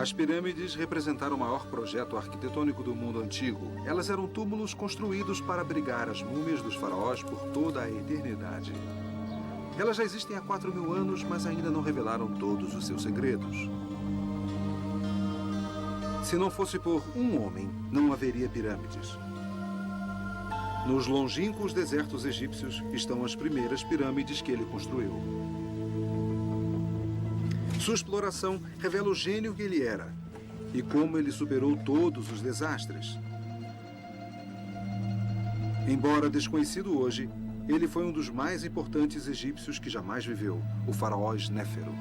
As pirâmides representaram o maior projeto arquitetônico do mundo antigo. Elas eram túmulos construídos para abrigar as múmias dos faraós por toda a eternidade. Elas já existem há 4.000 anos, mas ainda não revelaram todos os seus segredos. Se não fosse por um homem, não haveria pirâmides. Nos longínquos desertos egípcios estão as primeiras pirâmides que ele construiu. Sua exploração revela o gênio que ele era e como ele superou todos os desastres. Embora desconhecido hoje, ele foi um dos mais importantes egípcios que jamais viveu, o faraó Snéfero.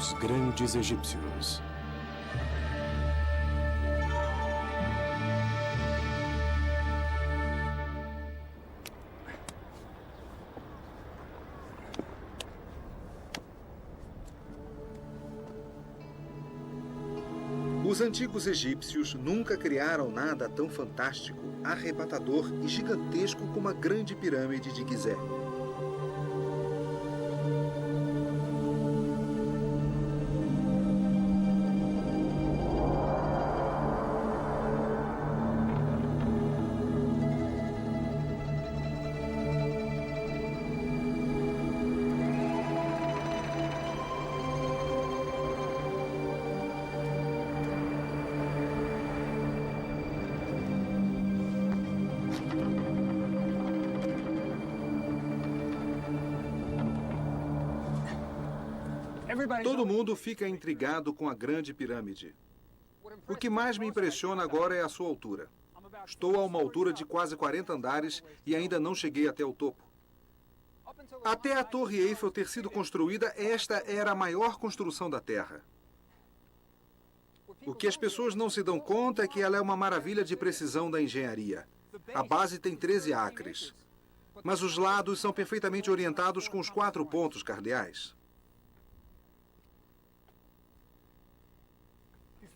Os grandes egípcios. Os antigos egípcios nunca criaram nada tão fantástico, arrebatador e gigantesco como a grande pirâmide de Gizé. Todo mundo fica intrigado com a grande pirâmide. O que mais me impressiona agora é a sua altura. Estou a uma altura de quase 40 andares e ainda não cheguei até o topo. Até a Torre Eiffel ter sido construída, esta era a maior construção da Terra. O que as pessoas não se dão conta é que ela é uma maravilha de precisão da engenharia. A base tem 13 acres, mas os lados são perfeitamente orientados com os 4 pontos cardeais.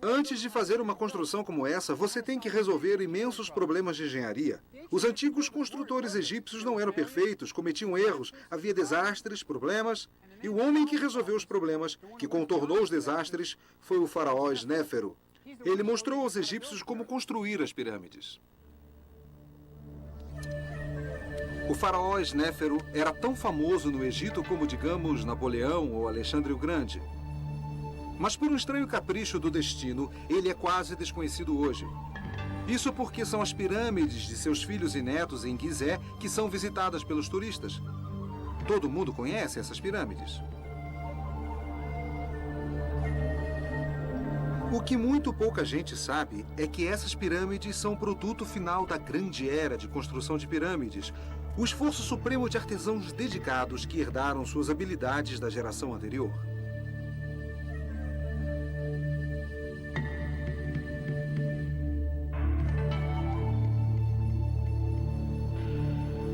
Antes de fazer uma construção como essa, você tem que resolver imensos problemas de engenharia. Os antigos construtores egípcios não eram perfeitos, cometiam erros, havia desastres, problemas. E o homem que resolveu os problemas, que contornou os desastres, foi o faraó Snéfero. Ele mostrou aos egípcios como construir as pirâmides. O faraó Snéfero era tão famoso no Egito como, digamos, Napoleão ou Alexandre o Grande. Mas por um estranho capricho do destino, ele é quase desconhecido hoje. Isso porque são as pirâmides de seus filhos e netos em Gizé que são visitadas pelos turistas. Todo mundo conhece essas pirâmides. O que muito pouca gente sabe é que essas pirâmides são o produto final da grande era de construção de pirâmides, o esforço supremo de artesãos dedicados que herdaram suas habilidades da geração anterior.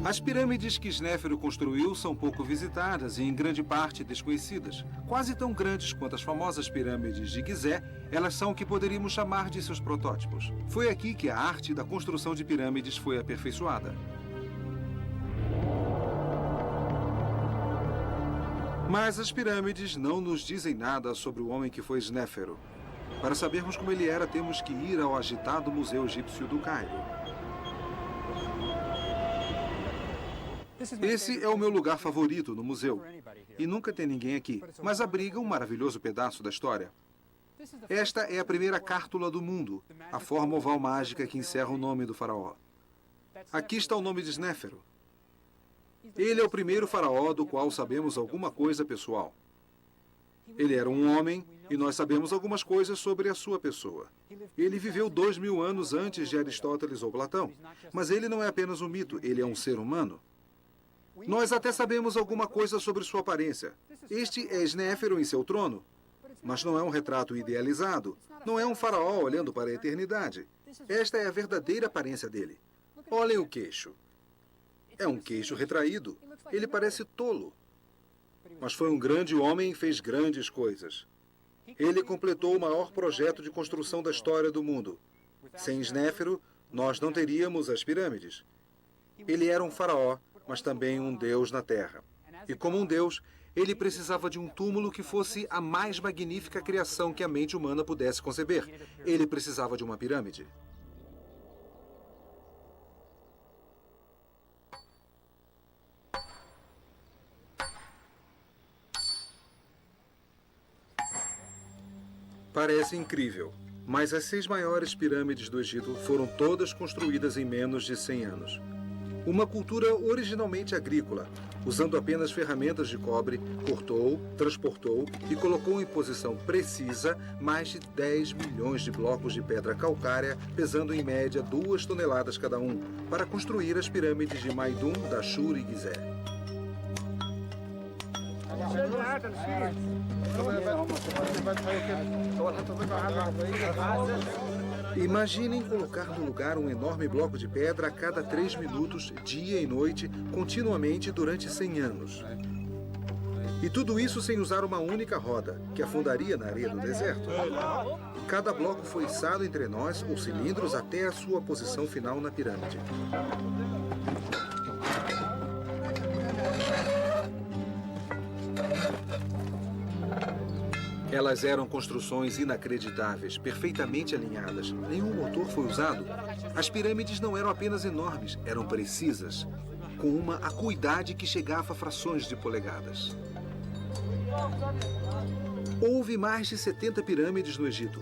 As pirâmides que Snéfero construiu são pouco visitadas e em grande parte desconhecidas. Quase tão grandes quanto as famosas pirâmides de Gizé, elas são o que poderíamos chamar de seus protótipos. Foi aqui que a arte da construção de pirâmides foi aperfeiçoada. Mas as pirâmides não nos dizem nada sobre o homem que foi Snéfero. Para sabermos como ele era, temos que ir ao agitado Museu Egípcio do Cairo. Esse é o meu lugar favorito no museu. E nunca tem ninguém aqui, mas abriga um maravilhoso pedaço da história. Esta é a primeira cártula do mundo, a forma oval mágica que encerra o nome do faraó. Aqui está o nome de Snéfero. Ele é o primeiro faraó do qual sabemos alguma coisa pessoal. Ele era um homem e nós sabemos algumas coisas sobre a sua pessoa. Ele viveu 2.000 anos antes de Aristóteles ou Platão, mas ele não é apenas um mito, ele é um ser humano. Nós até sabemos alguma coisa sobre sua aparência. Este é Snéfero em seu trono, mas não é um retrato idealizado. Não é um faraó olhando para a eternidade. Esta é a verdadeira aparência dele. Olhem o queixo. É um queixo retraído. Ele parece tolo. Mas foi um grande homem e fez grandes coisas. Ele completou o maior projeto de construção da história do mundo. Sem Snéfero, nós não teríamos as pirâmides. Ele era um faraó, mas também um deus na terra. E como um deus, ele precisava de um túmulo que fosse a mais magnífica criação que a mente humana pudesse conceber. Ele precisava de uma pirâmide. Parece incrível, mas as 6 maiores pirâmides do Egito foram todas construídas em menos de 100 anos. Uma cultura originalmente agrícola, usando apenas ferramentas de cobre, cortou, transportou e colocou em posição precisa mais de 10 milhões de blocos de pedra calcária, pesando em média 2 toneladas cada um, para construir as pirâmides de Maidum, Dashur e Gizé. Imaginem colocar no lugar um enorme bloco de pedra a cada 3 minutos, dia e noite, continuamente durante 100 anos. E tudo isso sem usar uma única roda, que afundaria na areia do deserto. Cada bloco foi içado entre nós ou cilindros até a sua posição final na pirâmide. Elas eram construções inacreditáveis, perfeitamente alinhadas. Nenhum motor foi usado. As pirâmides não eram apenas enormes, eram precisas, com uma acuidade que chegava a frações de polegadas. Houve mais de 70 pirâmides no Egito.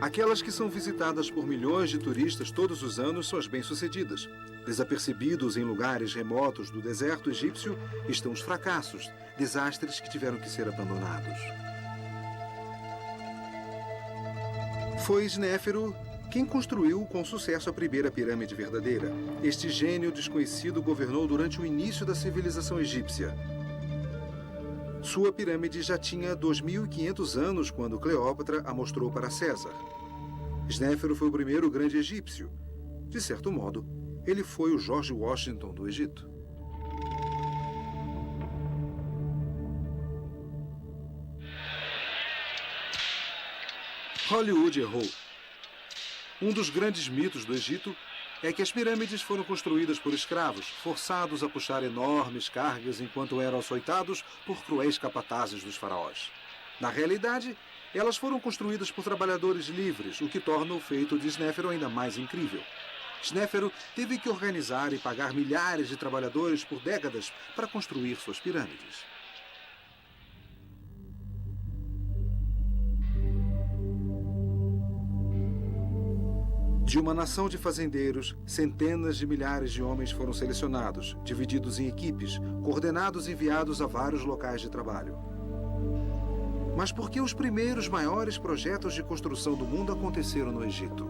Aquelas que são visitadas por milhões de turistas todos os anos são as bem-sucedidas. Desapercebidos em lugares remotos do deserto egípcio estão os fracassos, desastres que tiveram que ser abandonados. Foi Snéfero quem construiu com sucesso a primeira pirâmide verdadeira. Este gênio desconhecido governou durante o início da civilização egípcia. Sua pirâmide já tinha 2.500 anos quando Cleópatra a mostrou para César. Snéfero foi o primeiro grande egípcio. De certo modo, ele foi o George Washington do Egito. Hollywood errou. Um dos grandes mitos do Egito é que as pirâmides foram construídas por escravos, forçados a puxar enormes cargas enquanto eram açoitados por cruéis capatazes dos faraós. Na realidade, elas foram construídas por trabalhadores livres, o que torna o feito de Snéfero ainda mais incrível. Snéfero teve que organizar e pagar milhares de trabalhadores por décadas para construir suas pirâmides. De uma nação de fazendeiros, centenas de milhares de homens foram selecionados, divididos em equipes, coordenados e enviados a vários locais de trabalho. Mas por que os primeiros maiores projetos de construção do mundo aconteceram no Egito?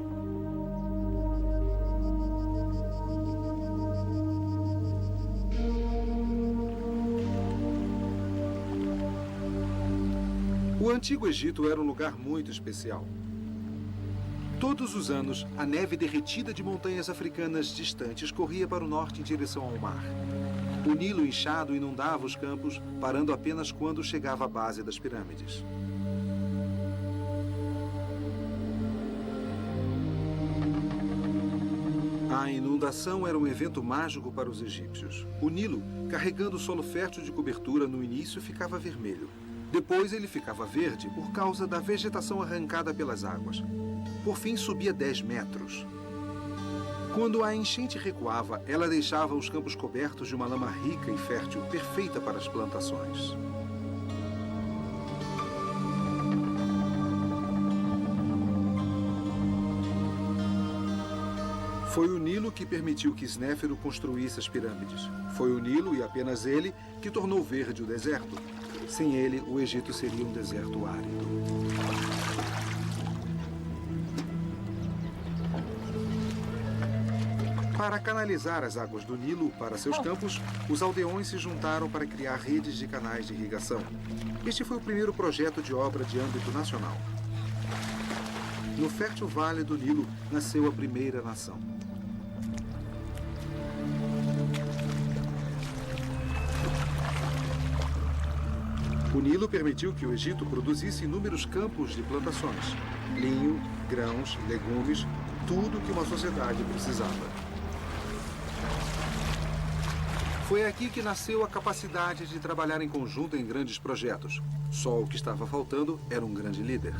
O Antigo Egito era um lugar muito especial. Todos os anos, a neve derretida de montanhas africanas distantes corria para o norte em direção ao mar. O Nilo inchado inundava os campos, parando apenas quando chegava à base das pirâmides. A inundação era um evento mágico para os egípcios. O Nilo, carregando o solo fértil de cobertura, no início ficava vermelho. Depois ele ficava verde por causa da vegetação arrancada pelas águas. Por fim, subia 10 metros. Quando a enchente recuava, ela deixava os campos cobertos de uma lama rica e fértil, perfeita para as plantações. Foi o Nilo que permitiu que Snéfero construísse as pirâmides. Foi o Nilo, e apenas ele, que tornou verde o deserto. Sem ele, o Egito seria um deserto árido. Para canalizar as águas do Nilo para seus campos, os aldeões se juntaram para criar redes de canais de irrigação. Este foi o primeiro projeto de obra de âmbito nacional. No fértil vale do Nilo nasceu a primeira nação. O Nilo permitiu que o Egito produzisse inúmeros campos de plantações. Linho, grãos, legumes, tudo que uma sociedade precisava. Foi aqui que nasceu a capacidade de trabalhar em conjunto em grandes projetos. Só o que estava faltando era um grande líder.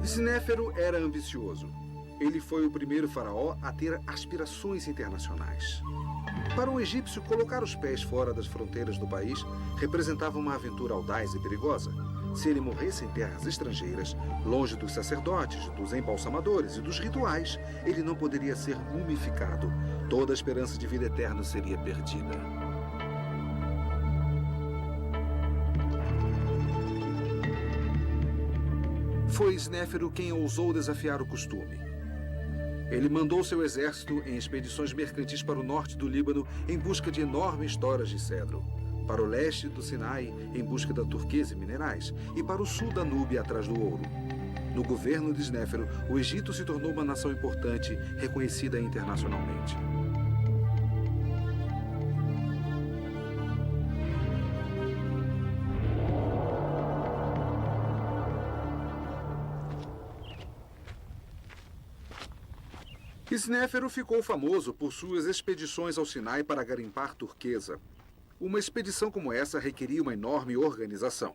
Snéfero era ambicioso. Ele foi o primeiro faraó a ter aspirações internacionais. Para um egípcio, colocar os pés fora das fronteiras do país representava uma aventura audaz e perigosa. Se ele morresse em terras estrangeiras, longe dos sacerdotes, dos embalsamadores e dos rituais, ele não poderia ser mumificado. Toda a esperança de vida eterna seria perdida. Foi Snéfero quem ousou desafiar o costume. Ele mandou seu exército em expedições mercantis para o norte do Líbano em busca de enormes toras de cedro, para o leste do Sinai em busca da turquesa e minerais, e para o sul da Núbia atrás do ouro. No governo de Snéfero, o Egito se tornou uma nação importante, reconhecida internacionalmente. Snéfero ficou famoso por suas expedições ao Sinai para garimpar turquesa. Uma expedição como essa requeria uma enorme organização.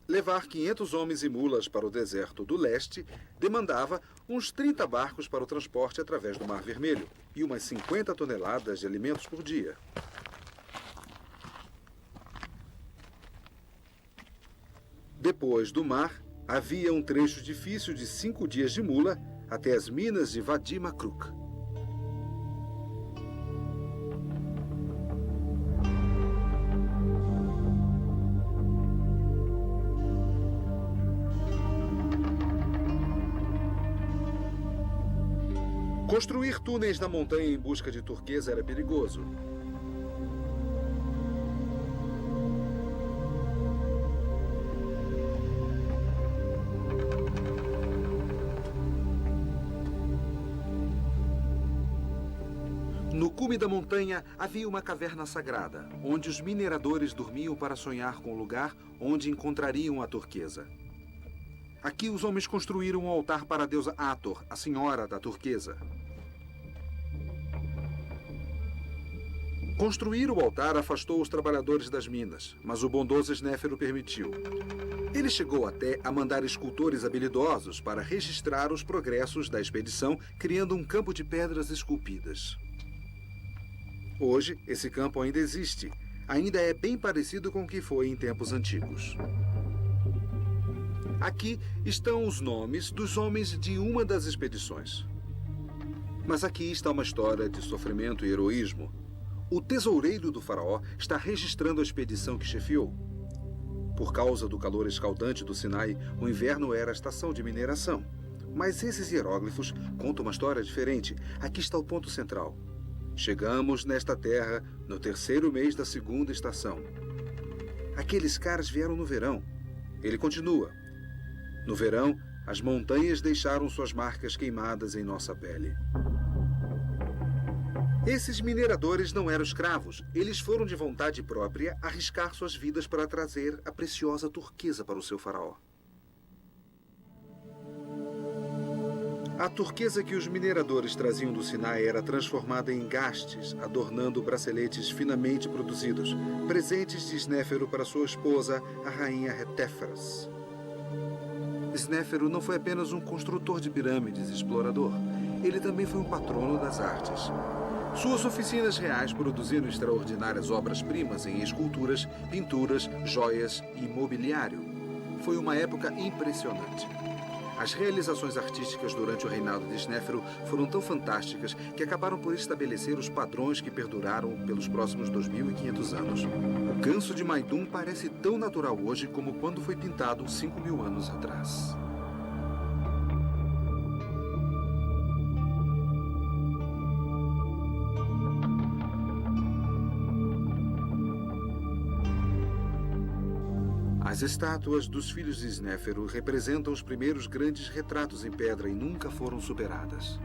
Levar 500 homens e mulas para o deserto do leste demandava uns 30 barcos para o transporte através do Mar Vermelho e umas 50 toneladas de alimentos por dia. Depois do mar, havia um trecho difícil de 5 dias de mula até as minas de Wadi Makruk. Construir túneis na montanha em busca de turquesa era perigoso. No cume da montanha havia uma caverna sagrada, onde os mineradores dormiam para sonhar com o lugar onde encontrariam a turquesa. Aqui os homens construíram um altar para a deusa Hathor, a senhora da turquesa. Construir o altar afastou os trabalhadores das minas, mas o bondoso Snéfero permitiu. Ele chegou até a mandar escultores habilidosos para registrar os progressos da expedição, criando um campo de pedras esculpidas. Hoje, esse campo ainda existe. Ainda é bem parecido com o que foi em tempos antigos. Aqui estão os nomes dos homens de uma das expedições. Mas aqui está uma história de sofrimento e heroísmo. O tesoureiro do faraó está registrando a expedição que chefiou. Por causa do calor escaldante do Sinai, o inverno era a estação de mineração. Mas esses hieróglifos contam uma história diferente. Aqui está o ponto central. Chegamos nesta terra no 3º mês da 2ª estação. Aqueles caras vieram no verão. Ele continua. No verão, as montanhas deixaram suas marcas queimadas em nossa pele. Esses mineradores não eram escravos. Eles foram de vontade própria arriscar suas vidas para trazer a preciosa turquesa para o seu faraó. A turquesa que os mineradores traziam do Sinai era transformada em engastes, adornando braceletes finamente produzidos, presentes de Snéfero para sua esposa, a rainha Retéferas. Snéfero não foi apenas um construtor de pirâmides e explorador. Ele também foi um patrono das artes. Suas oficinas reais produziram extraordinárias obras-primas em esculturas, pinturas, joias e mobiliário. Foi uma época impressionante. As realizações artísticas durante o reinado de Snéfero foram tão fantásticas que acabaram por estabelecer os padrões que perduraram pelos próximos 2.500 anos. O ganso de Maidum parece tão natural hoje como quando foi pintado 5.000 anos atrás. As estátuas dos filhos de Snéfero representam os primeiros grandes retratos em pedra e nunca foram superadas.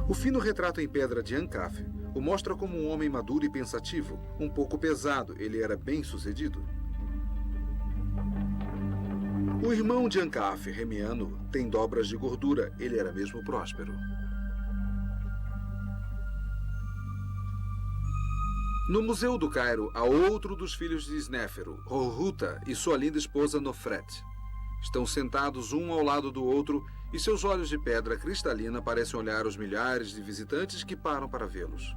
O fino retrato em pedra de Ankaf o mostra como um homem maduro e pensativo, um pouco pesado, ele era bem-sucedido. O irmão de Ankaf, Remiano, tem dobras de gordura, ele era mesmo próspero. No Museu do Cairo, há outro dos filhos de Snéfero, Horruta, e sua linda esposa Nofret. Estão sentados um ao lado do outro e seus olhos de pedra cristalina parecem olhar os milhares de visitantes que param para vê-los.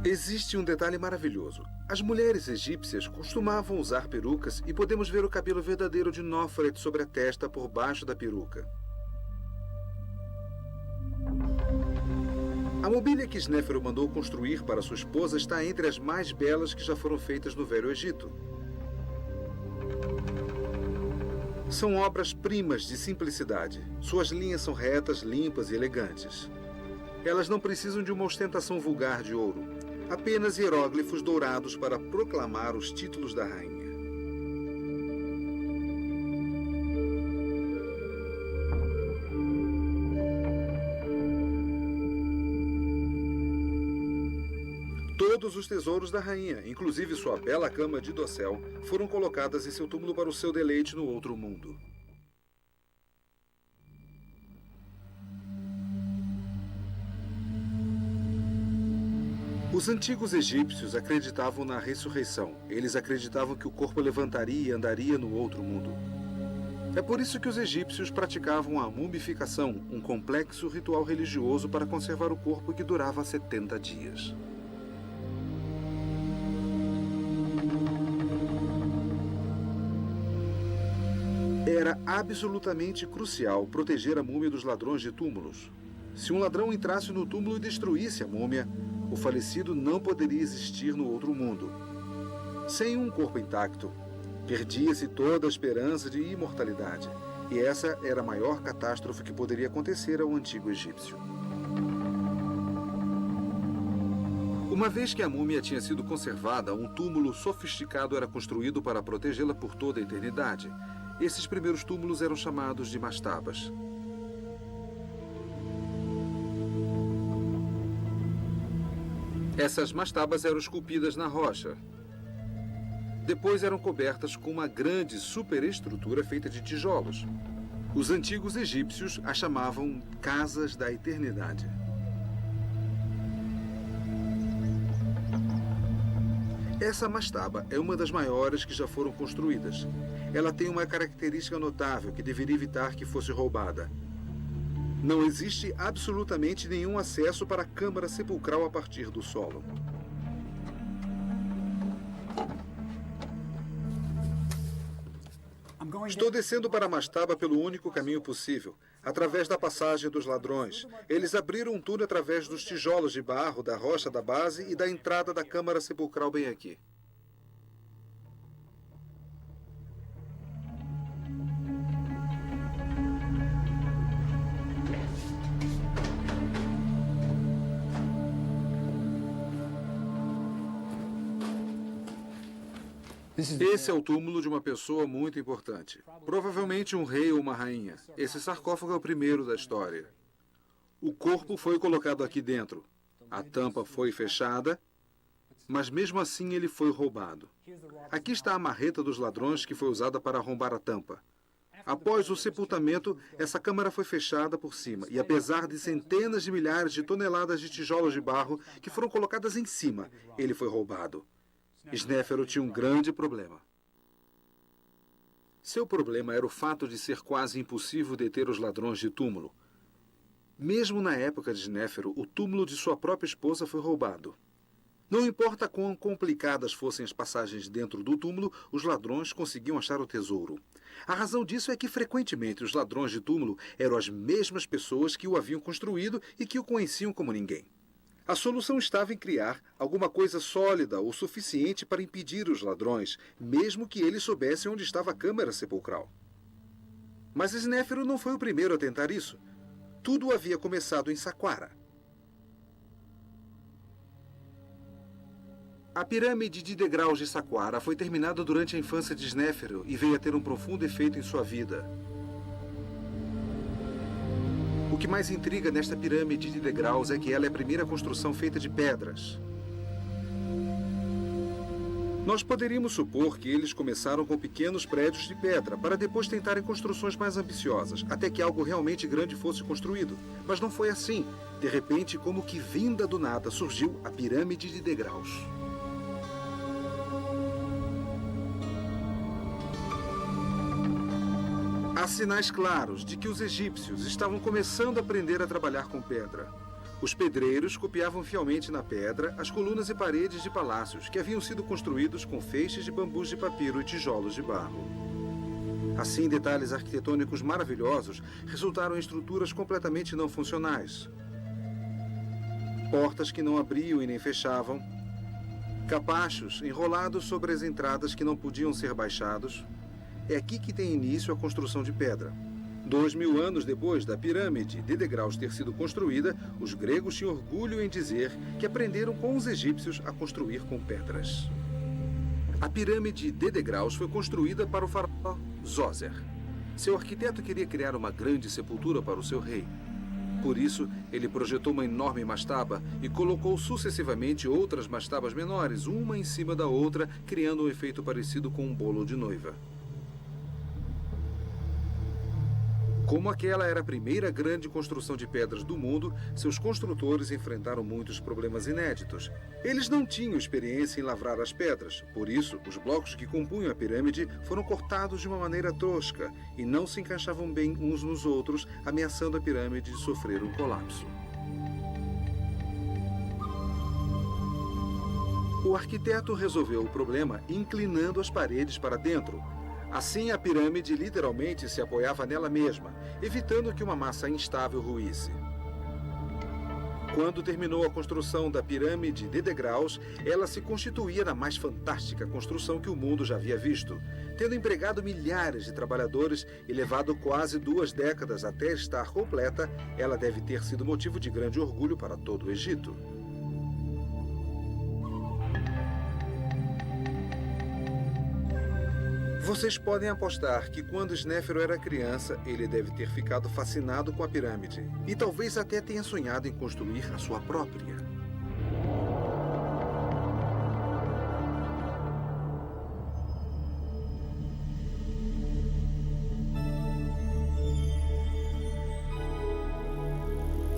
Existe um detalhe maravilhoso. As mulheres egípcias costumavam usar perucas e podemos ver o cabelo verdadeiro de Nofret sobre a testa por baixo da peruca. A mobília que Snéfero mandou construir para sua esposa está entre as mais belas que já foram feitas no Velho Egito. São obras-primas de simplicidade. Suas linhas são retas, limpas e elegantes. Elas não precisam de uma ostentação vulgar de ouro. Apenas hieróglifos dourados para proclamar os títulos da rainha. Todos os tesouros da rainha, inclusive sua bela cama de dossel, foram colocadas em seu túmulo para o seu deleite no outro mundo. Os antigos egípcios acreditavam na ressurreição. Eles acreditavam que o corpo levantaria e andaria no outro mundo. É por isso que os egípcios praticavam a mumificação, um complexo ritual religioso para conservar o corpo que durava 70 dias. Era absolutamente crucial proteger a múmia dos ladrões de túmulos. Se um ladrão entrasse no túmulo e destruísse a múmia, o falecido não poderia existir no outro mundo. Sem um corpo intacto, perdia-se toda a esperança de imortalidade. E essa era a maior catástrofe que poderia acontecer ao antigo egípcio. Uma vez que a múmia tinha sido conservada, um túmulo sofisticado era construído para protegê-la por toda a eternidade. Esses primeiros túmulos eram chamados de mastabas. Essas mastabas eram esculpidas na rocha. Depois eram cobertas com uma grande superestrutura feita de tijolos. Os antigos egípcios a chamavam Casas da Eternidade. Essa mastaba é uma das maiores que já foram construídas. Ela tem uma característica notável que deveria evitar que fosse roubada. Não existe absolutamente nenhum acesso para a câmara sepulcral a partir do solo. Estou descendo para a mastaba pelo único caminho possível, através da passagem dos ladrões. Eles abriram um túnel através dos tijolos de barro, da rocha da base e da entrada da câmara sepulcral bem aqui. Esse é o túmulo de uma pessoa muito importante. Provavelmente um rei ou uma rainha. Esse sarcófago é o primeiro da história. O corpo foi colocado aqui dentro. A tampa foi fechada, mas mesmo assim ele foi roubado. Aqui está a marreta dos ladrões que foi usada para arrombar a tampa. Após o sepultamento, essa câmara foi fechada por cima, e apesar de centenas de milhares de toneladas de tijolos de barro que foram colocadas em cima, ele foi roubado. Snéfero tinha um grande problema. Seu problema era o fato de ser quase impossível deter os ladrões de túmulo. Mesmo na época de Snéfero, o túmulo de sua própria esposa foi roubado. Não importa quão complicadas fossem as passagens dentro do túmulo, os ladrões conseguiam achar o tesouro. A razão disso é que, frequentemente, os ladrões de túmulo eram as mesmas pessoas que o haviam construído e que o conheciam como ninguém. A solução estava em criar alguma coisa sólida o suficiente para impedir os ladrões, mesmo que eles soubessem onde estava a câmara sepulcral. Mas Snéfero não foi o primeiro a tentar isso. Tudo havia começado em Saqqara. A pirâmide de degraus de Saqqara foi terminada durante a infância de Snéfero e veio a ter um profundo efeito em sua vida. O que mais intriga nesta pirâmide de degraus é que ela é a primeira construção feita de pedras. Nós poderíamos supor que eles começaram com pequenos prédios de pedra, para depois tentarem construções mais ambiciosas, até que algo realmente grande fosse construído. Mas não foi assim. De repente, como que vinda do nada, surgiu a pirâmide de degraus. Há sinais claros de que os egípcios estavam começando a aprender a trabalhar com pedra. Os pedreiros copiavam fielmente na pedra as colunas e paredes de palácios que haviam sido construídos com feixes de bambus de papiro e tijolos de barro. Assim, detalhes arquitetônicos maravilhosos resultaram em estruturas completamente não funcionais. Portas que não abriam e nem fechavam, capachos enrolados sobre as entradas que não podiam ser baixados. É aqui que tem início a construção de pedra. 2000 anos depois da pirâmide de degraus ter sido construída, os gregos tinham orgulho em dizer que aprenderam com os egípcios a construir com pedras. A pirâmide de degraus foi construída para o faraó Zoser. Seu arquiteto queria criar uma grande sepultura para o seu rei. Por isso, ele projetou uma enorme mastaba e colocou sucessivamente outras mastabas menores, uma em cima da outra, criando um efeito parecido com um bolo de noiva. Como aquela era a primeira grande construção de pedras do mundo, seus construtores enfrentaram muitos problemas inéditos. Eles não tinham experiência em lavrar as pedras, por isso, os blocos que compunham a pirâmide foram cortados de uma maneira tosca e não se encaixavam bem uns nos outros, ameaçando a pirâmide de sofrer um colapso. O arquiteto resolveu o problema inclinando as paredes para dentro. Assim, a pirâmide literalmente se apoiava nela mesma, evitando que uma massa instável ruísse. Quando terminou a construção da pirâmide de degraus, ela se constituía na mais fantástica construção que o mundo já havia visto, tendo empregado milhares de trabalhadores e levado quase 2 décadas até estar completa. Ela deve ter sido motivo de grande orgulho para todo o Egito. Vocês podem apostar que quando Snéfero era criança, ele deve ter ficado fascinado com a pirâmide e talvez até tenha sonhado em construir a sua própria.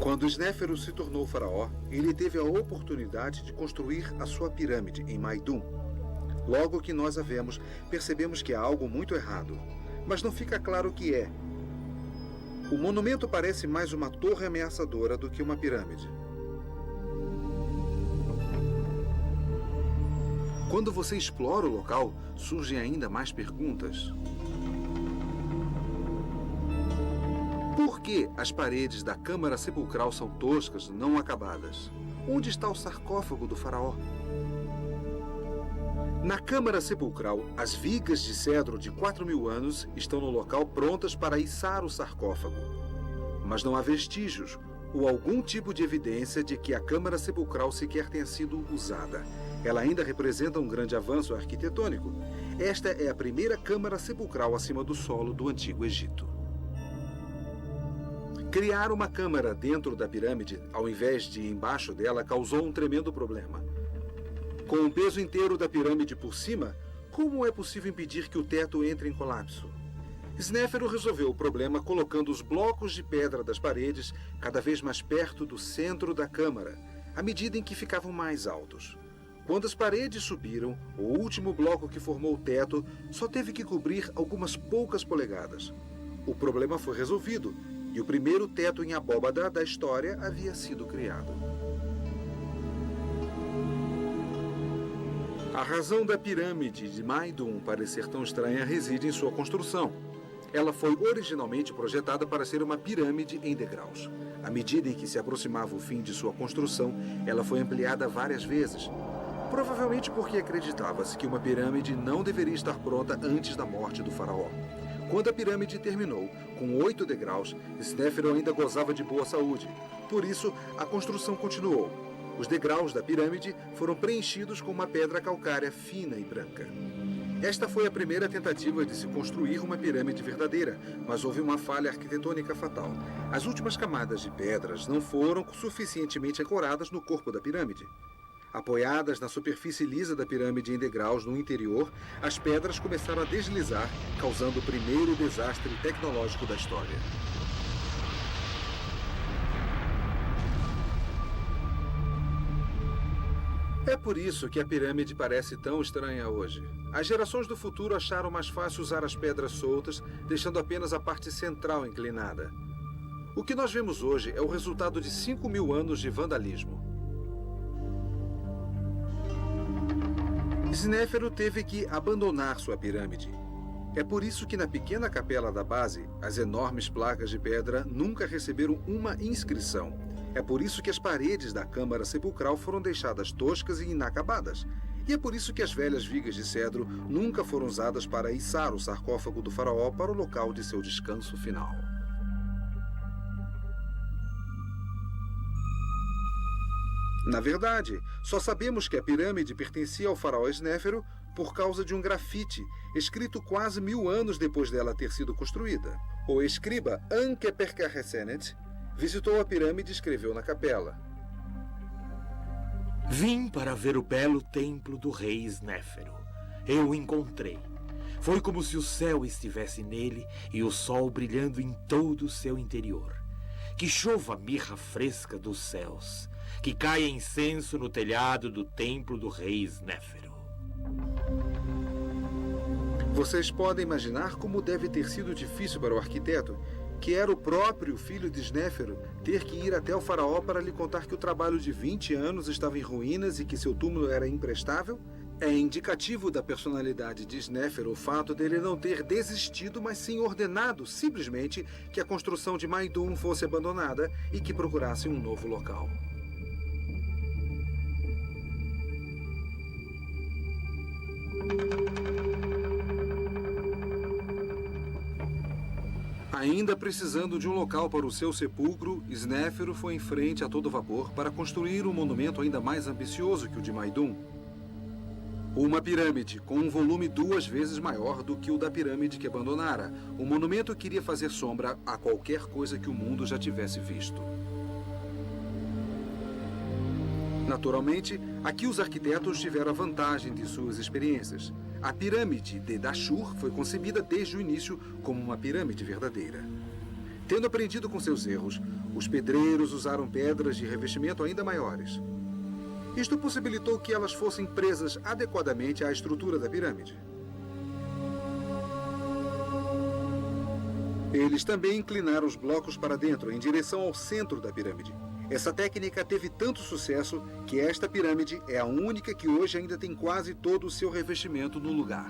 Quando Snéfero se tornou faraó, ele teve a oportunidade de construir a sua pirâmide em Maidum. Logo que nós a vemos, percebemos que há algo muito errado, mas não fica claro o que é. O monumento parece mais uma torre ameaçadora do que uma pirâmide. Quando você explora o local, surgem ainda mais perguntas. Por que as paredes da câmara sepulcral são toscas, não acabadas? Onde está o sarcófago do faraó? Na câmara sepulcral, as vigas de cedro de 4.000 anos estão no local prontas para içar o sarcófago. Mas não há vestígios ou algum tipo de evidência de que a câmara sepulcral sequer tenha sido usada. Ela ainda representa um grande avanço arquitetônico. Esta é a primeira câmara sepulcral acima do solo do Antigo Egito. Criar uma câmara dentro da pirâmide, ao invés de embaixo dela, causou um tremendo problema. Com o peso inteiro da pirâmide por cima, como é possível impedir que o teto entre em colapso? Snéfero resolveu o problema colocando os blocos de pedra das paredes cada vez mais perto do centro da câmara, à medida em que ficavam mais altos. Quando as paredes subiram, o último bloco que formou o teto só teve que cobrir algumas poucas polegadas. O problema foi resolvido e o primeiro teto em abóbada da história havia sido criado. A razão da pirâmide de Maidum parecer tão estranha reside em sua construção. Ela foi originalmente projetada para ser uma pirâmide em degraus. À medida em que se aproximava o fim de sua construção, ela foi ampliada várias vezes. Provavelmente porque acreditava-se que uma pirâmide não deveria estar pronta antes da morte do faraó. Quando a pirâmide terminou, com 8 degraus, Snéfero ainda gozava de boa saúde. Por isso, a construção continuou. Os degraus da pirâmide foram preenchidos com uma pedra calcária fina e branca. Esta foi a primeira tentativa de se construir uma pirâmide verdadeira, mas houve uma falha arquitetônica fatal. As últimas camadas de pedras não foram suficientemente ancoradas no corpo da pirâmide. Apoiadas na superfície lisa da pirâmide em degraus no interior, as pedras começaram a deslizar, causando o primeiro desastre tecnológico da história. É por isso que a pirâmide parece tão estranha hoje. As gerações do futuro acharam mais fácil usar as pedras soltas, deixando apenas a parte central inclinada. O que nós vemos hoje é o resultado de 5.000 anos de vandalismo. Snéfero teve que abandonar sua pirâmide. É por isso que na pequena capela da base, as enormes placas de pedra nunca receberam uma inscrição. É por isso que as paredes da câmara sepulcral foram deixadas toscas e inacabadas. E é por isso que as velhas vigas de cedro nunca foram usadas para içar o sarcófago do faraó para o local de seu descanso final. Na verdade, só sabemos que a pirâmide pertencia ao faraó Snéfero por causa de um grafite escrito quase 1000 anos depois dela ter sido construída. O escriba Ankeperkaresenet visitou a pirâmide e escreveu na capela: Vim para ver o belo templo do rei Snéfero. Eu o encontrei. Foi como se o céu estivesse nele e o sol brilhando em todo o seu interior. Que chova mirra fresca dos céus. Que caia incenso no telhado do templo do rei Snéfero. Vocês podem imaginar como deve ter sido difícil para o arquiteto, que era o próprio filho de Snéfero, ter que ir até o faraó para lhe contar que o trabalho de 20 anos estava em ruínas e que seu túmulo era imprestável? É indicativo da personalidade de Snéfero o fato dele não ter desistido, mas sim ordenado simplesmente que a construção de Maidum fosse abandonada e que procurasse um novo local. Ainda precisando de um local para o seu sepulcro, Snéfero foi em frente a todo vapor para construir um monumento ainda mais ambicioso que o de Maidum. Uma pirâmide com um volume 2 vezes maior do que o da pirâmide que abandonara. O monumento queria fazer sombra a qualquer coisa que o mundo já tivesse visto. Naturalmente, aqui os arquitetos tiveram a vantagem de suas experiências. A pirâmide de Dashur foi concebida desde o início como uma pirâmide verdadeira. Tendo aprendido com seus erros, os pedreiros usaram pedras de revestimento ainda maiores. Isto possibilitou que elas fossem presas adequadamente à estrutura da pirâmide. Eles também inclinaram os blocos para dentro, em direção ao centro da pirâmide. Essa técnica teve tanto sucesso que esta pirâmide é a única que hoje ainda tem quase todo o seu revestimento no lugar.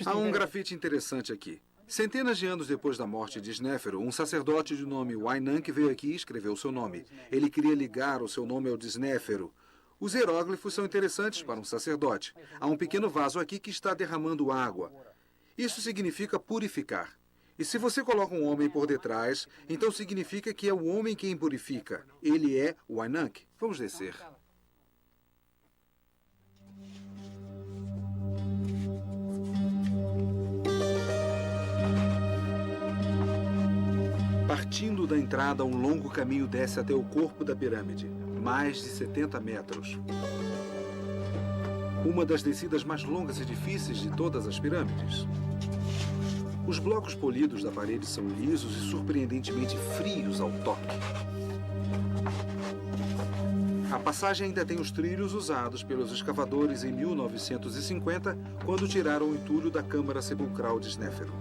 Há um grafite interessante aqui. Centenas de anos depois da morte de Snéfero, um sacerdote de nome Wainank veio aqui e escreveu seu nome. Ele queria ligar o seu nome ao de Snéfero. Os hieróglifos são interessantes para um sacerdote. Há um pequeno vaso aqui que está derramando água. Isso significa purificar. E se você coloca um homem por detrás, então significa que é o homem quem purifica. Ele é o Wainank. Vamos descer. Partindo da entrada, um longo caminho desce até o corpo da pirâmide, mais de 70 metros. Uma das descidas mais longas e difíceis de todas as pirâmides. Os blocos polidos da parede são lisos e surpreendentemente frios ao toque. A passagem ainda tem os trilhos usados pelos escavadores em 1950, quando tiraram o entulho da câmara sepulcral de Snéfero.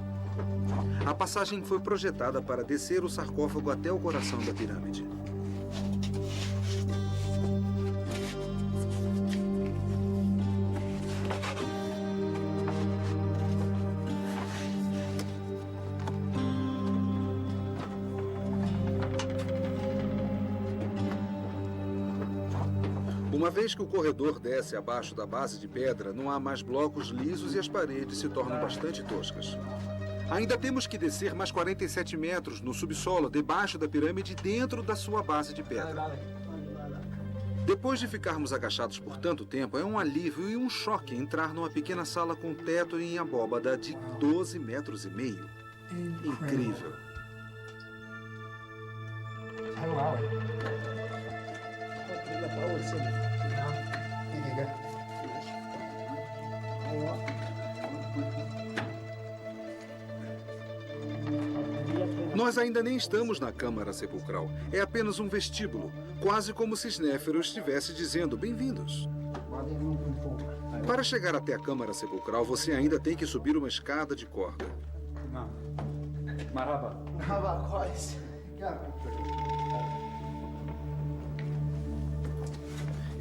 A passagem foi projetada para descer o sarcófago até o coração da pirâmide. Uma vez que o corredor desce abaixo da base de pedra, não há mais blocos lisos e as paredes se tornam bastante toscas. Ainda temos que descer mais 47 metros no subsolo, debaixo da pirâmide, dentro da sua base de pedra. Depois de ficarmos agachados por tanto tempo, é um alívio e um choque entrar numa pequena sala com teto em abóbada de 12 metros e meio. Incrível. Nós ainda nem estamos na Câmara Sepulcral. É apenas um vestíbulo, quase como se Snéfero estivesse dizendo bem-vindos. Para chegar até a Câmara Sepulcral, você ainda tem que subir uma escada de corda.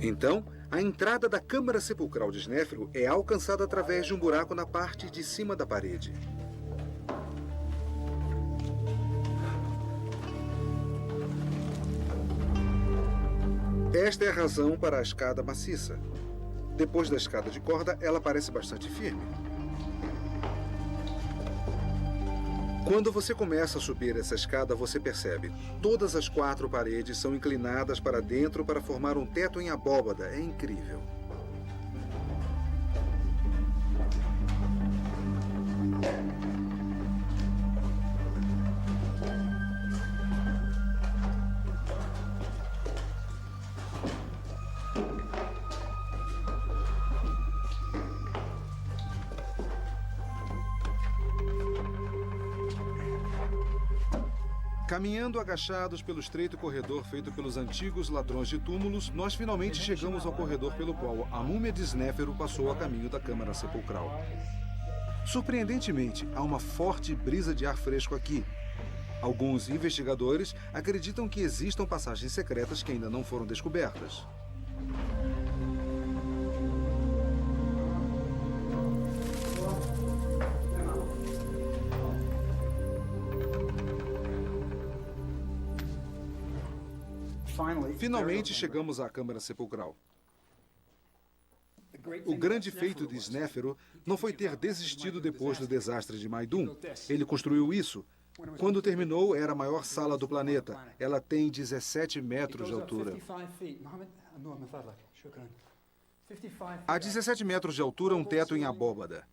Então, a entrada da Câmara Sepulcral de Snéfero é alcançada através de um buraco na parte de cima da parede. Esta é a razão para a escada maciça. Depois da escada de corda, ela parece bastante firme. Quando você começa a subir essa escada, você percebe. Todas as 4 paredes são inclinadas para dentro para formar um teto em abóbada. É incrível. Caminhando agachados pelo estreito corredor feito pelos antigos ladrões de túmulos, nós finalmente chegamos ao corredor pelo qual a múmia de Snéfero passou a caminho da Câmara Sepulcral. Surpreendentemente, há uma forte brisa de ar fresco aqui. Alguns investigadores acreditam que existam passagens secretas que ainda não foram descobertas. Finalmente chegamos à Câmara Sepulcral. O grande feito de Snéfero não foi ter desistido depois do desastre de Maidum. Ele construiu isso. Quando terminou, era a maior sala do planeta. Ela tem 17 metros de altura. A 17 metros de altura, um teto em abóbada.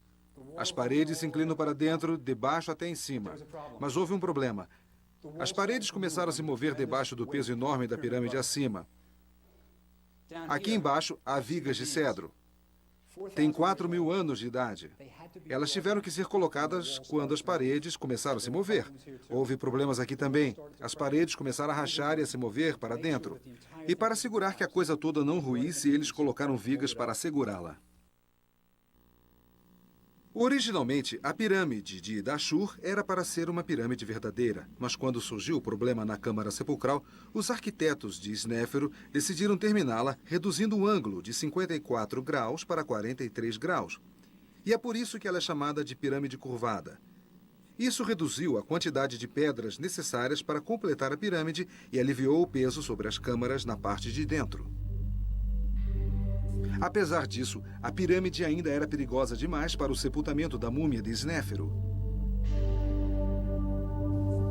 As paredes se inclinam para dentro, de baixo até em cima. Mas houve um problema. As paredes começaram a se mover debaixo do peso enorme da pirâmide acima. Aqui embaixo, há vigas de cedro. Tem 4.000 anos de idade. Elas tiveram que ser colocadas quando as paredes começaram a se mover. Houve problemas aqui também. As paredes começaram a rachar e a se mover para dentro. E para assegurar que a coisa toda não ruísse, eles colocaram vigas para segurá-la. Originalmente, a pirâmide de Dashur era para ser uma pirâmide verdadeira, mas quando surgiu o problema na Câmara Sepulcral, os arquitetos de Snéfero decidiram terminá-la reduzindo o ângulo de 54 graus para 43 graus. E é por isso que ela é chamada de pirâmide curvada. Isso reduziu a quantidade de pedras necessárias para completar a pirâmide e aliviou o peso sobre as câmaras na parte de dentro. Apesar disso, a pirâmide ainda era perigosa demais para o sepultamento da múmia de Snéfero.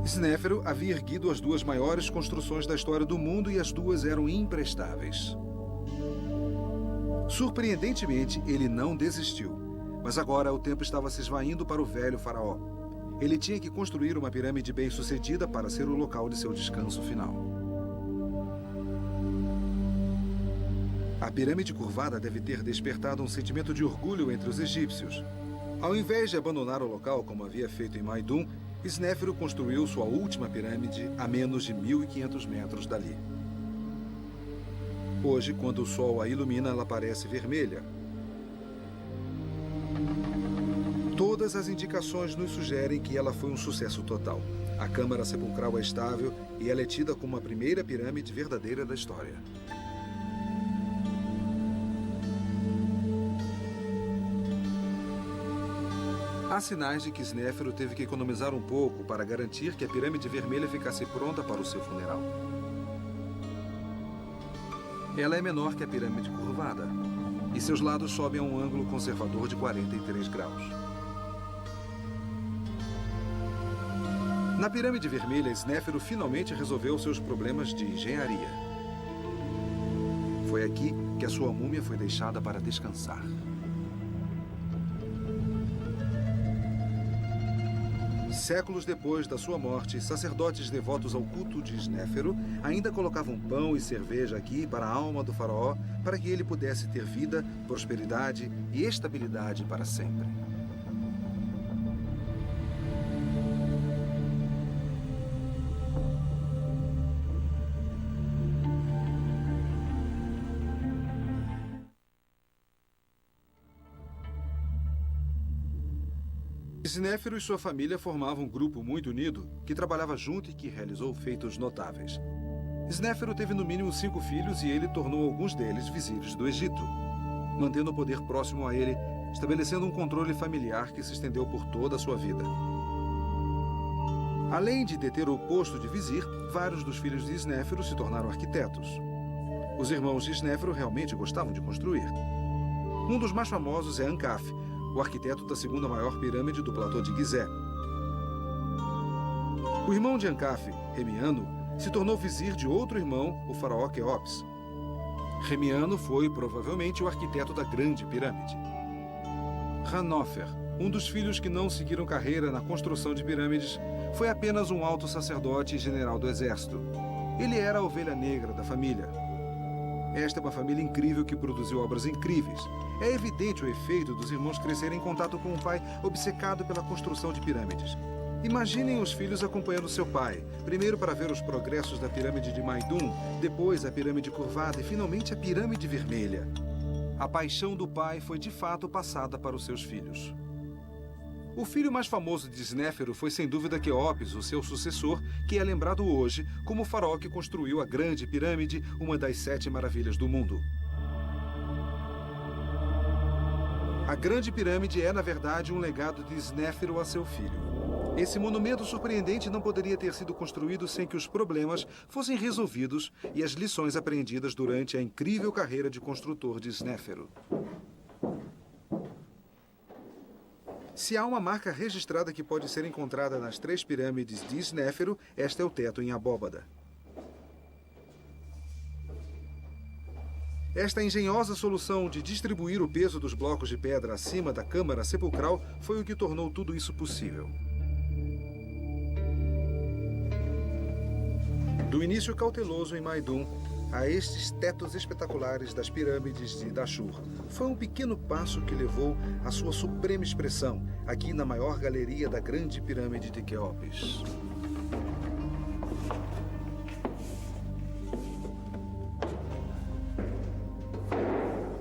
Snéfero havia erguido as 2 maiores construções da história do mundo e as 2 eram imprestáveis. Surpreendentemente, ele não desistiu. Mas agora o tempo estava se esvaindo para o velho faraó. Ele tinha que construir uma pirâmide bem-sucedida para ser o local de seu descanso final. A pirâmide curvada deve ter despertado um sentimento de orgulho entre os egípcios. Ao invés de abandonar o local como havia feito em Maidum, Snéfero construiu sua última pirâmide a menos de 1.500 metros dali. Hoje, quando o sol a ilumina, ela parece vermelha. Todas as indicações nos sugerem que ela foi um sucesso total. A Câmara Sepulcral é estável e ela é tida como a primeira pirâmide verdadeira da história. Há sinais de que Snéfero teve que economizar um pouco para garantir que a pirâmide vermelha ficasse pronta para o seu funeral. Ela é menor que a pirâmide curvada, e seus lados sobem a um ângulo conservador de 43 graus. Na pirâmide vermelha, Snéfero finalmente resolveu seus problemas de engenharia. Foi aqui que a sua múmia foi deixada para descansar. Séculos depois da sua morte, sacerdotes devotos ao culto de Snéfero ainda colocavam pão e cerveja aqui para a alma do faraó, para que ele pudesse ter vida, prosperidade e estabilidade para sempre. Snéfero e sua família formavam um grupo muito unido, que trabalhava junto e que realizou feitos notáveis. Snéfero teve no mínimo 5 filhos e ele tornou alguns deles vizires do Egito, mantendo o poder próximo a ele, estabelecendo um controle familiar que se estendeu por toda a sua vida. Além de deter o posto de vizir, vários dos filhos de Snéfero se tornaram arquitetos. Os irmãos de Snéfero realmente gostavam de construir. Um dos mais famosos é Ankaf, o arquiteto da segunda maior pirâmide do platô de Gizé. O irmão de Ankaf, Remiano, se tornou vizir de outro irmão, o faraó Quéops. Remiano foi, provavelmente, o arquiteto da Grande Pirâmide. Hanófer, um dos filhos que não seguiram carreira na construção de pirâmides, foi apenas um alto sacerdote e general do exército. Ele era a ovelha negra da família. Esta é uma família incrível que produziu obras incríveis. É evidente o efeito dos irmãos crescerem em contato com um pai obcecado pela construção de pirâmides. Imaginem os filhos acompanhando seu pai, primeiro para ver os progressos da pirâmide de Maidum, depois a pirâmide curvada e finalmente a pirâmide vermelha. A paixão do pai foi de fato passada para os seus filhos. O filho mais famoso de Snéfero foi sem dúvida Quéops, o seu sucessor, que é lembrado hoje como o faraó que construiu a Grande Pirâmide, uma das 7 maravilhas do mundo. A Grande Pirâmide é, na verdade, um legado de Snéfero a seu filho. Esse monumento surpreendente não poderia ter sido construído sem que os problemas fossem resolvidos e as lições aprendidas durante a incrível carreira de construtor de Snéfero. Se há uma marca registrada que pode ser encontrada nas 3 pirâmides de Snéfero, esta é o teto em abóbada. Esta engenhosa solução de distribuir o peso dos blocos de pedra acima da câmara sepulcral foi o que tornou tudo isso possível. Do início cauteloso em Maidum a estes tetos espetaculares das pirâmides de Dashur, foi um pequeno passo que levou à sua suprema expressão, aqui na maior galeria da Grande Pirâmide de Quéops.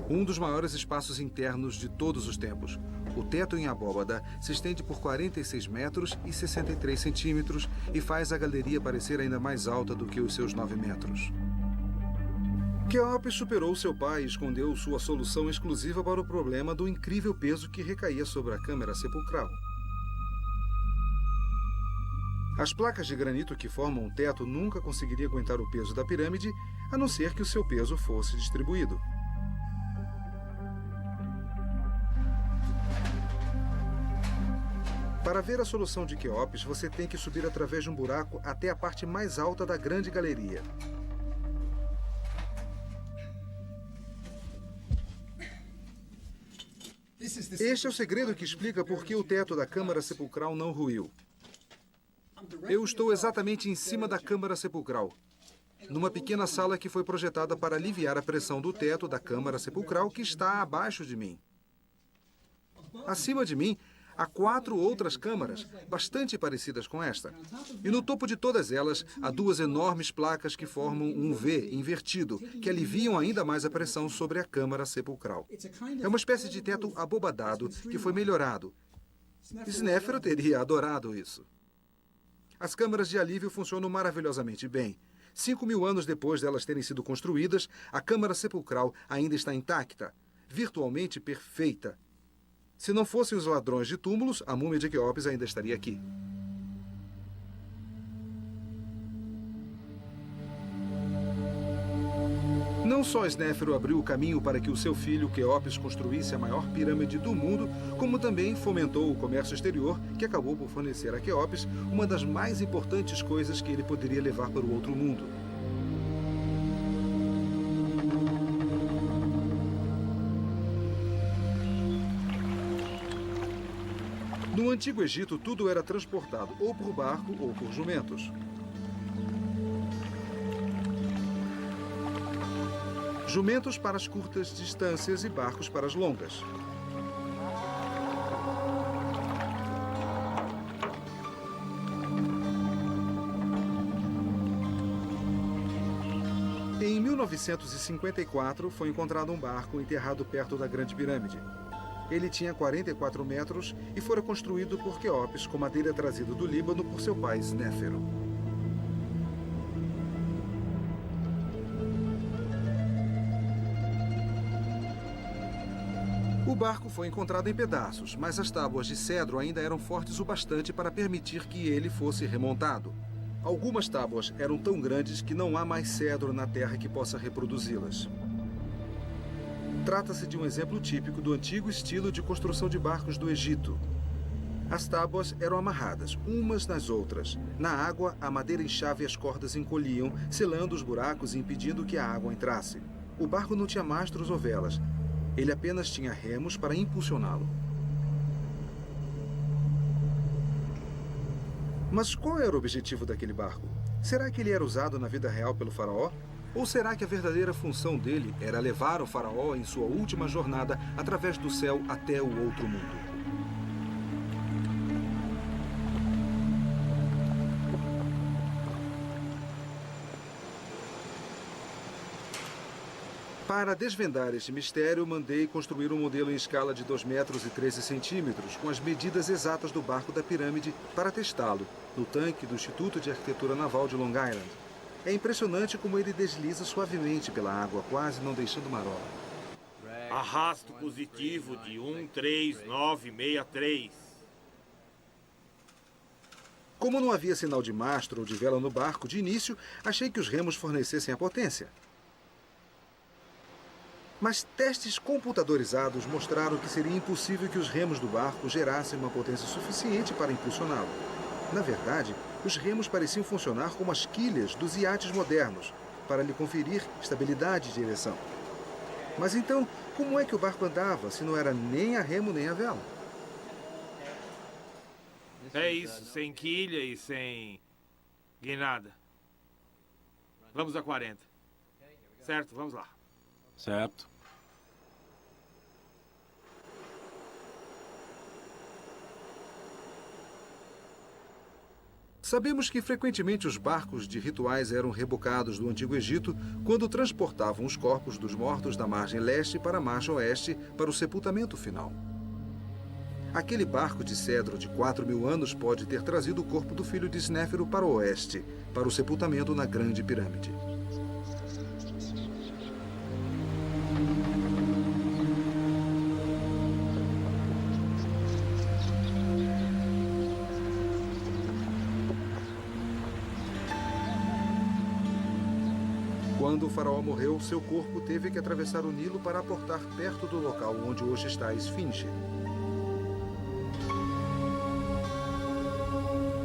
Um dos maiores espaços internos de todos os tempos. O teto em abóbada se estende por 46 metros e 63 centímetros e faz a galeria parecer ainda mais alta do que os seus 9 metros. Quéops superou seu pai e escondeu sua solução exclusiva para o problema do incrível peso que recaía sobre a câmara sepulcral. As placas de granito que formam o teto nunca conseguiriam aguentar o peso da pirâmide, a não ser que o seu peso fosse distribuído. Para ver a solução de Quéops, você tem que subir através de um buraco até a parte mais alta da grande galeria. Este é o segredo que explica por que o teto da câmara sepulcral não ruiu. Eu estou exatamente em cima da câmara sepulcral, numa pequena sala que foi projetada para aliviar a pressão do teto da câmara sepulcral que está abaixo de mim. Acima de mim, há 4 outras câmaras, bastante parecidas com esta. E no topo de todas elas, há 2 enormes placas que formam um V invertido, que aliviam ainda mais a pressão sobre a câmara sepulcral. É uma espécie de teto abobadado que foi melhorado. Snéfero teria adorado isso. As câmaras de alívio funcionam maravilhosamente bem. 5.000 anos depois delas terem sido construídas, a câmara sepulcral ainda está intacta, virtualmente perfeita. Se não fossem os ladrões de túmulos, a múmia de Quéops ainda estaria aqui. Não Não só Snéfero abriu o caminho para que o seu filho Quéopes construísse a maior pirâmide do mundo, como também fomentou o comércio exterior, que acabou por fornecer a Quéopes uma das mais importantes coisas que ele poderia levar para o outro mundo. No Antigo Egito, tudo era transportado ou por barco ou por jumentos. Jumentos para as curtas distâncias e barcos para as longas. Em 1954, foi encontrado um barco enterrado perto da Grande Pirâmide. Ele tinha 44 metros e fora construído por Quéopes com madeira trazida do Líbano por seu pai Snéfero. O barco foi encontrado em pedaços, mas as tábuas de cedro ainda eram fortes o bastante para permitir que ele fosse remontado. Algumas tábuas eram tão grandes que não há mais cedro na terra que possa reproduzi-las. Trata-se de um exemplo típico do antigo estilo de construção de barcos do Egito. As tábuas eram amarradas, umas nas outras. Na água, a madeira inchava e as cordas encolhiam, selando os buracos e impedindo que a água entrasse. O barco não tinha mastros ou velas. Ele apenas tinha remos para impulsioná-lo. Mas qual era o objetivo daquele barco? Será que ele era usado na vida real pelo faraó? Ou será que a verdadeira função dele era levar o faraó em sua última jornada através do céu até o outro mundo? Para desvendar este mistério, mandei construir um modelo em escala de 2 metros e 13 centímetros, com as medidas exatas do barco da pirâmide, para testá-lo, no tanque do Instituto de Arquitetura Naval de Long Island. É impressionante como ele desliza suavemente pela água, quase não deixando marola. Arrasto positivo de 13963. Como não havia sinal de mastro ou de vela no barco, de início, achei que os remos fornecessem a potência. Mas testes computadorizados mostraram que seria impossível que os remos do barco gerassem uma potência suficiente para impulsioná-lo. Na verdade, os remos pareciam funcionar como as quilhas dos iates modernos, para lhe conferir estabilidade de direção. Mas então, como é que o barco andava, se não era nem a remo nem a vela? É isso, sem quilha e sem guinada. Vamos a 40. Certo, vamos lá. Certo. Sabemos que frequentemente os barcos de rituais eram rebocados do Antigo Egito quando transportavam os corpos dos mortos da margem leste para a margem oeste para o sepultamento final. Aquele barco de cedro de 4.000 anos pode ter trazido o corpo do filho de Snéfero para o oeste, para o sepultamento na Grande Pirâmide. Quando o faraó morreu, seu corpo teve que atravessar o Nilo para aportar perto do local onde hoje está a Esfinge.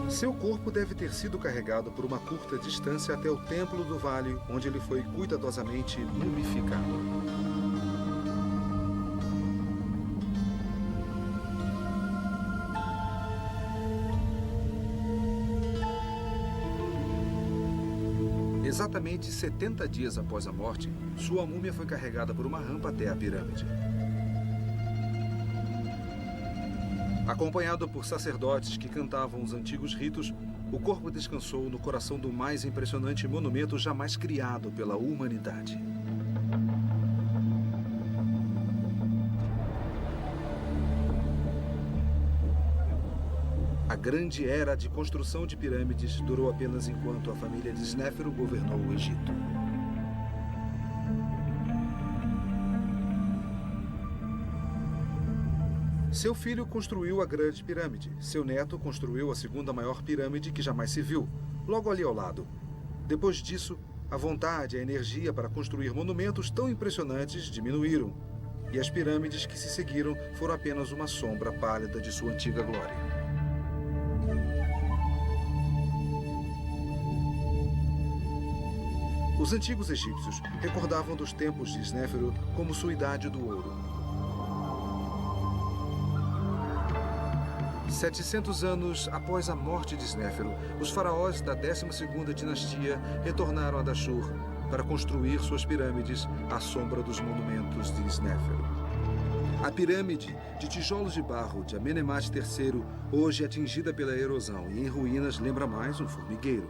Seu corpo deve ter sido carregado por uma curta distância até o templo do vale, onde ele foi cuidadosamente mumificado. Exatamente 70 dias após a morte, sua múmia foi carregada por uma rampa até a pirâmide. Acompanhado por sacerdotes que cantavam os antigos ritos, o corpo descansou no coração do mais impressionante monumento jamais criado pela humanidade. A grande era de construção de pirâmides durou apenas enquanto a família de Snéfero governou o Egito. Seu filho construiu a Grande Pirâmide. Seu neto construiu a segunda maior pirâmide que jamais se viu, logo ali ao lado. Depois disso, a vontade e a energia para construir monumentos tão impressionantes diminuíram, e as pirâmides que se seguiram foram apenas uma sombra pálida de sua antiga glória. Os antigos egípcios recordavam dos tempos de Snéfero como sua idade do ouro. 700 anos após a morte de Snéfero, os faraós da 12ª dinastia retornaram a Dashur para construir suas pirâmides à sombra dos monumentos de Snéfero. A pirâmide de tijolos de barro de Amenemhat III, hoje atingida pela erosão e em ruínas, lembra mais um formigueiro.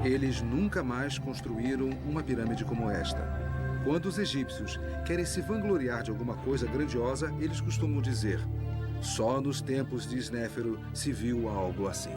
Eles nunca mais construíram uma pirâmide como esta. Quando os egípcios querem se vangloriar de alguma coisa grandiosa, eles costumam dizer: só nos tempos de Snéfero se viu algo assim.